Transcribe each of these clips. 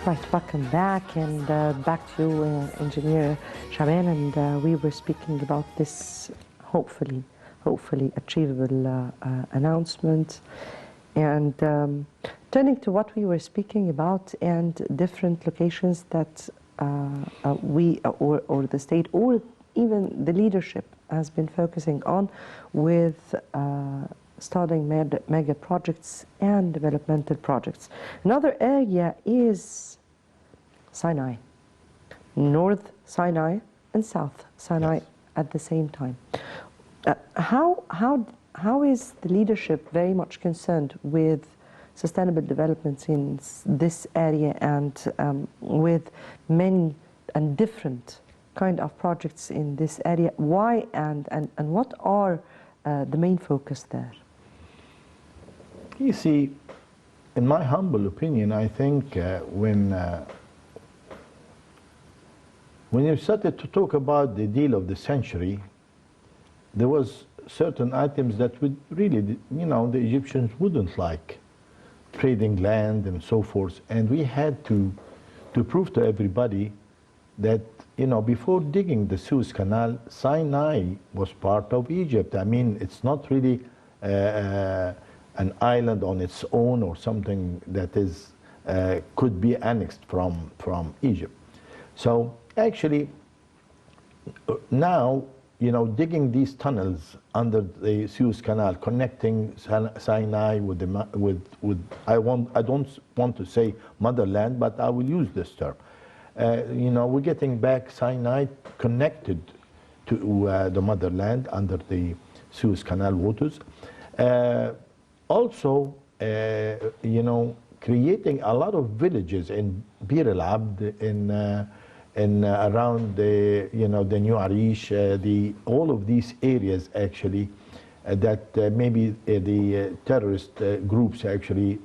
Right, welcome back, and back to you, Engineer Shabaan, and we were speaking about this hopefully achievable announcement, and turning to what we were speaking about and different locations that we or the state or even the leadership has been focusing on with starting mega projects and developmental projects. Another area is Sinai, North Sinai and South Sinai at the same time. How is the leadership very much concerned with sustainable developments in this area and with many and different kind of projects in this area? Why and what are the main focus there? You see, in my humble opinion, I think when you started to talk about the deal of the century, there was certain items that would really, the Egyptians wouldn't like, trading land and so forth, and we had to prove to everybody that, before digging the Suez Canal, Sinai was part of Egypt. I mean, it's not really an island on its own or something that is could be annexed from Egypt. So actually, now, digging these tunnels under the Suez Canal, connecting Sinai with I don't want to say motherland, but I will use this term. We're getting back Sinai connected to the motherland under the Suez Canal waters. Also, creating a lot of villages in Bir El Abd, in around the the New Arish, all of these areas actually that maybe the terrorist groups actually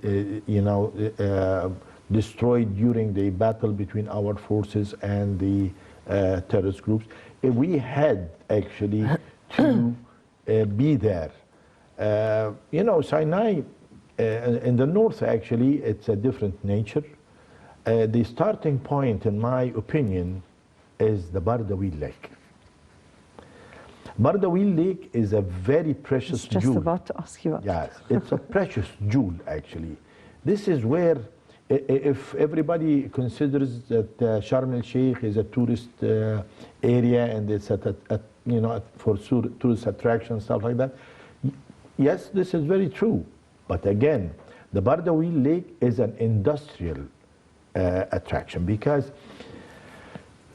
destroyed during the battle between our forces and the terrorist groups. We had actually to be there. Sinai in the north, actually, it's a different nature. The starting point, in my opinion, is the Bardawil Lake. Bardawil Lake is a very precious jewel. Just about to ask you about Yes, it's a precious jewel, actually. This is where, if everybody considers that Sharm el-Sheikh is a tourist area and it's for tourist attraction, stuff like that, yes, this is very true. But again, the Bardawil Lake is an industrial attraction, because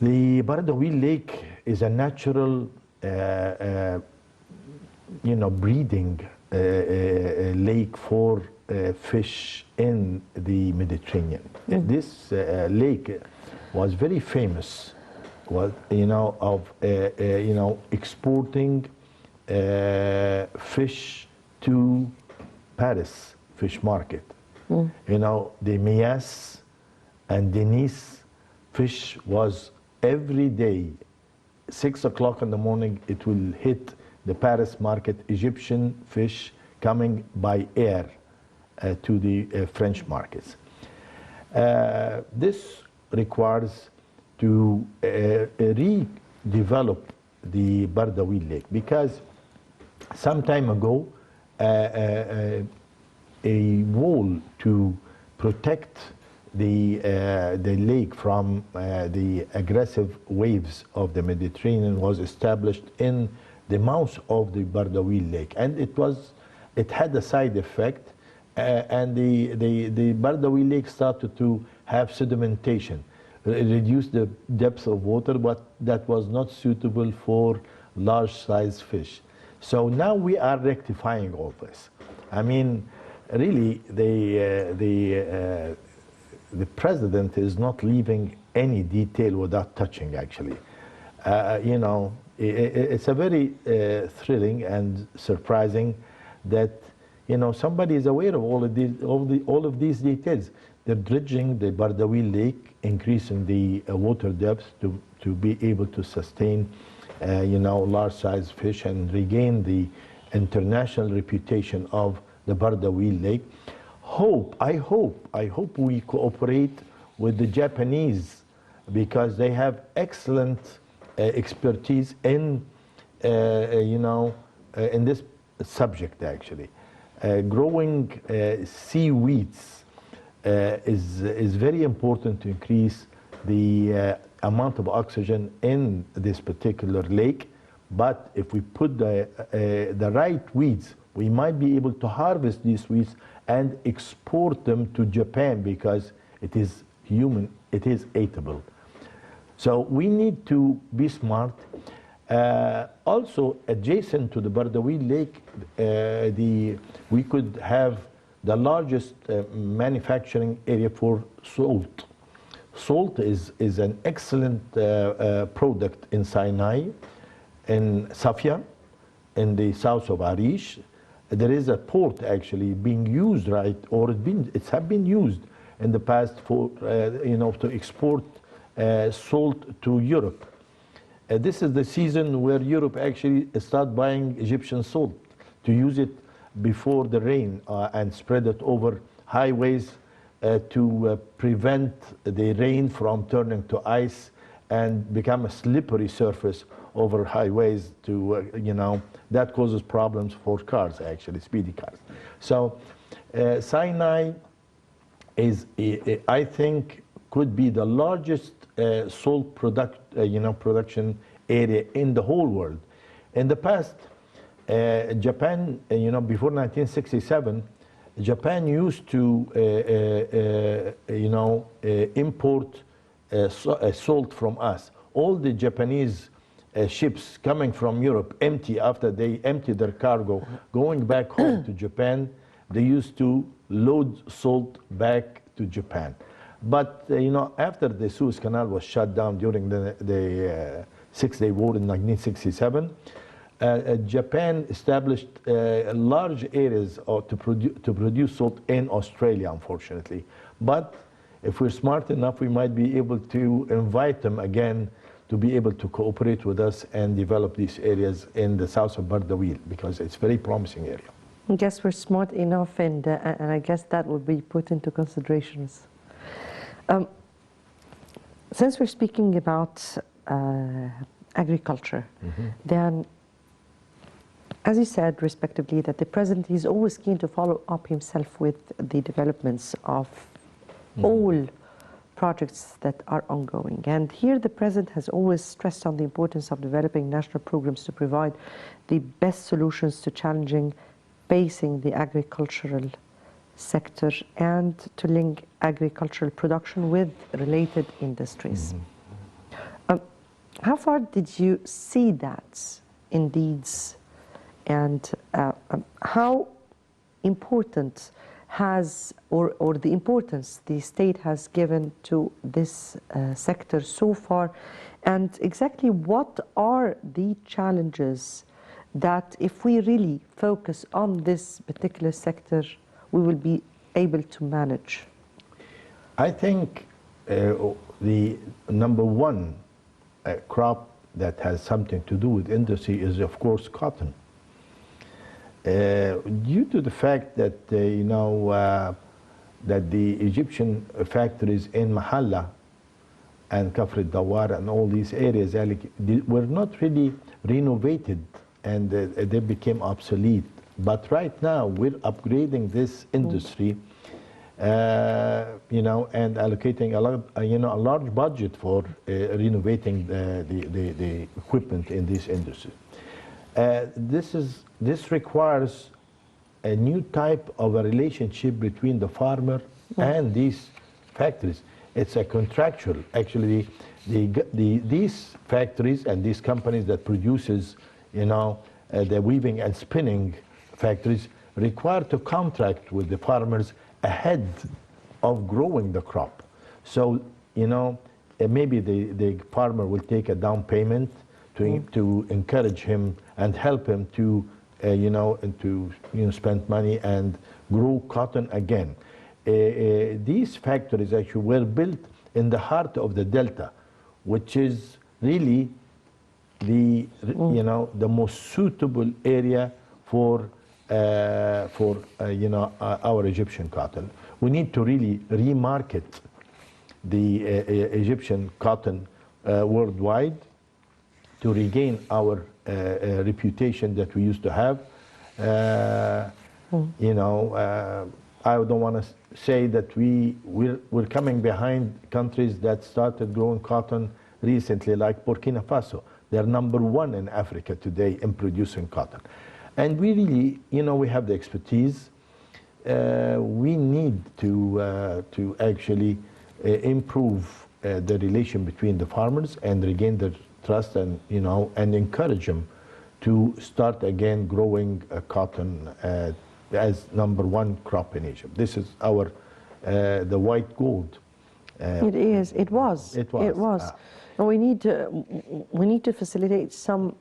the Bardawil Lake is a natural breeding lake for fish in the Mediterranean. This lake was very famous, exporting fish to Paris fish market. The Mias and Denise fish was every day, 6 o'clock in the morning, it will hit the Paris market, Egyptian fish coming by air to the French markets. This requires to redevelop the Bardawil Lake, because some time ago, a wall to protect the lake from the aggressive waves of the Mediterranean was established in the mouth of the Bardawil Lake, and it had a side effect, and the Bardawil Lake started to have sedimentation. It reduced the depth of water, but that was not suitable for large-sized fish. So now we are rectifying all this. I mean, really, the president is not leaving any detail without touching, actually. It's a very thrilling and surprising that, somebody is aware of all of these details. They're dredging the Bardawil Lake, increasing the water depth to be able to sustain, large-sized fish and regain the international reputation of the Bardawil Lake. I hope we cooperate with the Japanese because they have excellent expertise in, in this subject actually. Growing seaweeds is very important to increase the amount of oxygen in this particular lake. But if we put the right weeds, we might be able to harvest these weeds and export them to Japan because it is eatable. So we need to be smart. Also, adjacent to the Bardawil Lake, we could have the largest manufacturing area for salt. Salt is an excellent product in Sinai, in Safia, in the south of Arish. There is a port actually being used, right, or it's have been used in the past for, to export salt to Europe. This is the season where Europe actually start buying Egyptian salt to use it before the rain and spread it over highways to prevent the rain from turning to ice and become a slippery surface over highways to, that causes problems for cars actually, speedy cars. So Sinai is, I think, could be the largest salt production area in the whole world. In the past, Japan, before 1967, Japan used to, import salt from us. All the Japanese ships coming from Europe empty after they empty their cargo, going back home to Japan, they used to load salt back to Japan. But after the Suez Canal was shut down during the Six-Day War in 1967, Japan established large areas to produce salt in Australia, unfortunately. But if we're smart enough, we might be able to invite them again to be able to cooperate with us and develop these areas in the south of Bardawil, because it's a very promising area. I guess we're smart enough, and I guess that will be put into considerations. Since we're speaking about agriculture, then, as you said, respectively, that the President is always keen to follow up himself with the developments of all projects that are ongoing. And here the President has always stressed on the importance of developing national programs to provide the best solutions to challenging facing the agricultural sector and to link agricultural production with related industries. How far did you see that in deeds, and how important has, or the importance the state has given to this sector so far, and exactly what are the challenges that if we really focus on this particular sector, we will be able to manage? I think the number one crop that has something to do with industry is, of course, cotton. Due to the fact that, that the Egyptian factories in Mahalla and Kafr al-Dawar and all these areas were not really renovated, and they became obsolete. But right now we're upgrading this industry, and allocating a large budget for renovating the equipment in this industry. This requires a new type of a relationship between the farmer and these factories. It's a contractual. Actually, these factories and these companies that produces, the weaving and spinning factories require to contract with the farmers ahead of growing the crop. So, maybe the farmer will take a down payment to encourage him and help him to, spend money and grow cotton again. These factories actually were built in the heart of the Delta, which is really the most suitable area for our Egyptian cotton. We need to really remarket the Egyptian cotton worldwide, to regain our reputation that we used to have. You know, I don't want to say that we're coming behind countries that started growing cotton recently, like Burkina Faso. They're #1 in Africa today in producing cotton. And we really, you know, we have the expertise. We need to actually improve the relation between the farmers and regain their trust, and, you know, and encourage them to start again growing cotton as #1 crop in Egypt. This is our the white gold. It is. It was. It was. It was. And we need to facilitate some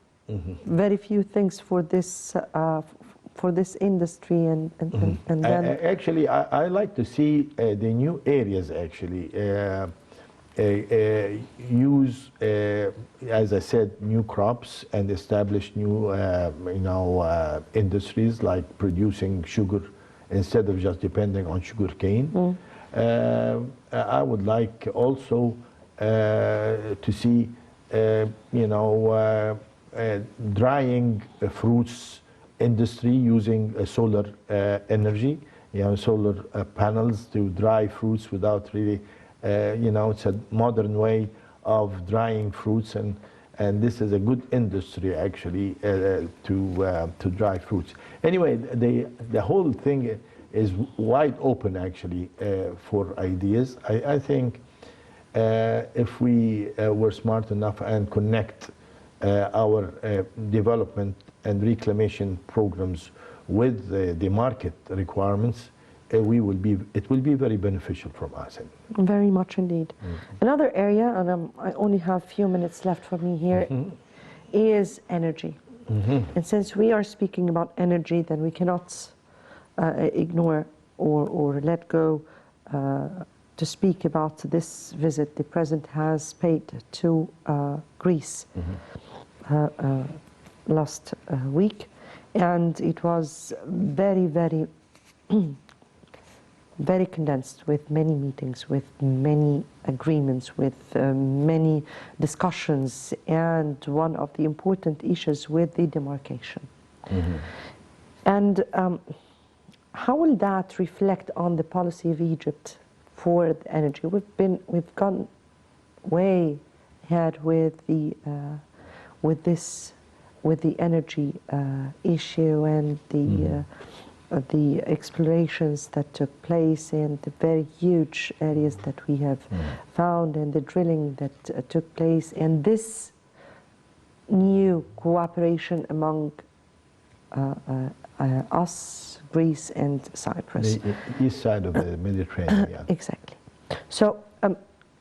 very few things for this industry, and then Actually, I like to see the new areas actually use, as I said, new crops and establish new, you know, industries like producing sugar instead of just depending on sugar cane. I would like also to see, you know, drying fruits industry using solar energy, you know, solar panels to dry fruits without really, you know, it's a modern way of drying fruits, and this is a good industry actually to dry fruits. Anyway, the whole thing is wide open actually for ideas. I think if we were smart enough and connect our development and reclamation programs with the market requirements, it will be very beneficial from us. very much indeed. Another area, and I only have a few minutes left for me here, is energy. And since we are speaking about energy, then we cannot ignore or let go to speak about this visit the President has paid to Greece last week. And it was very, very, very condensed, with many meetings, with many agreements, with many discussions, and one of the important issues with the demarcation. And how will that reflect on the policy of Egypt for the energy? We've gone way ahead with the energy issue, and the explorations that took place, and the very huge areas that we have found, and the drilling that took place, and this new cooperation among us, Greece and Cyprus. The east side of the Mediterranean, yeah. Exactly. So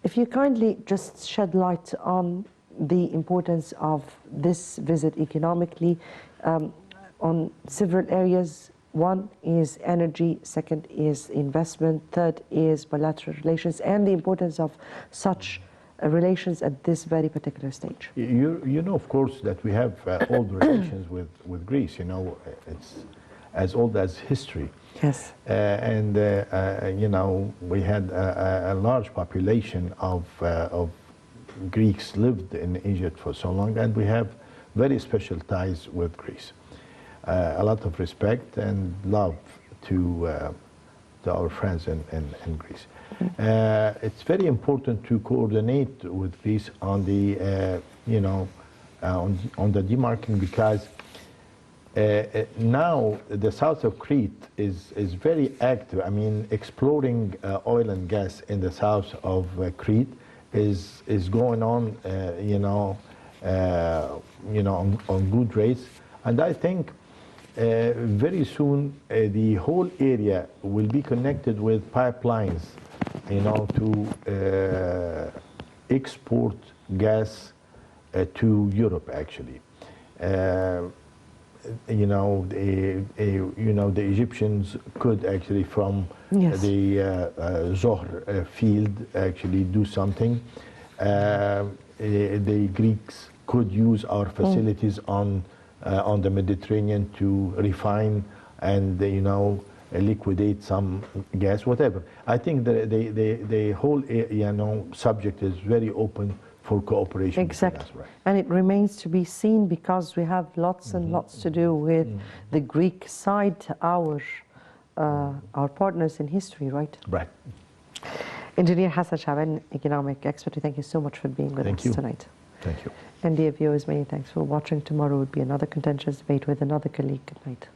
if you kindly just shed light on the importance of this visit economically on several areas. One is energy, second is investment, third is bilateral relations, and the importance of such relations at this very particular stage. You know, of course, that we have old relations with Greece. You know, it's as old as history. Yes. And you know, we had a large population of Greeks lived in Egypt for so long, and we have very special ties with Greece. A lot of respect and love to our friends in Greece. It's very important to coordinate with Greece on the, you know, on the demarking, because now the south of Crete is very active. I mean, exploring oil and gas in the south of Crete is going on, you know, on good rates, and I think very soon the whole area will be connected with pipelines, you know, to export gas to Europe. Actually, you know, the Egyptians could actually from the Zohr field actually do something. The Greeks could use our facilities on the Mediterranean to refine and, you know, liquidate some gas, whatever. I think the whole subject is very open for cooperation. Exactly. Between us, right? And it remains to be seen, because we have lots and lots to do with the Greek side, our partners in history, right? Right. Engineer Hassan Shabaan, economic expert, thank you so much for being with us tonight. Thank you. And dear viewers, many thanks for watching. Tomorrow will be another contentious debate with another colleague. Good night.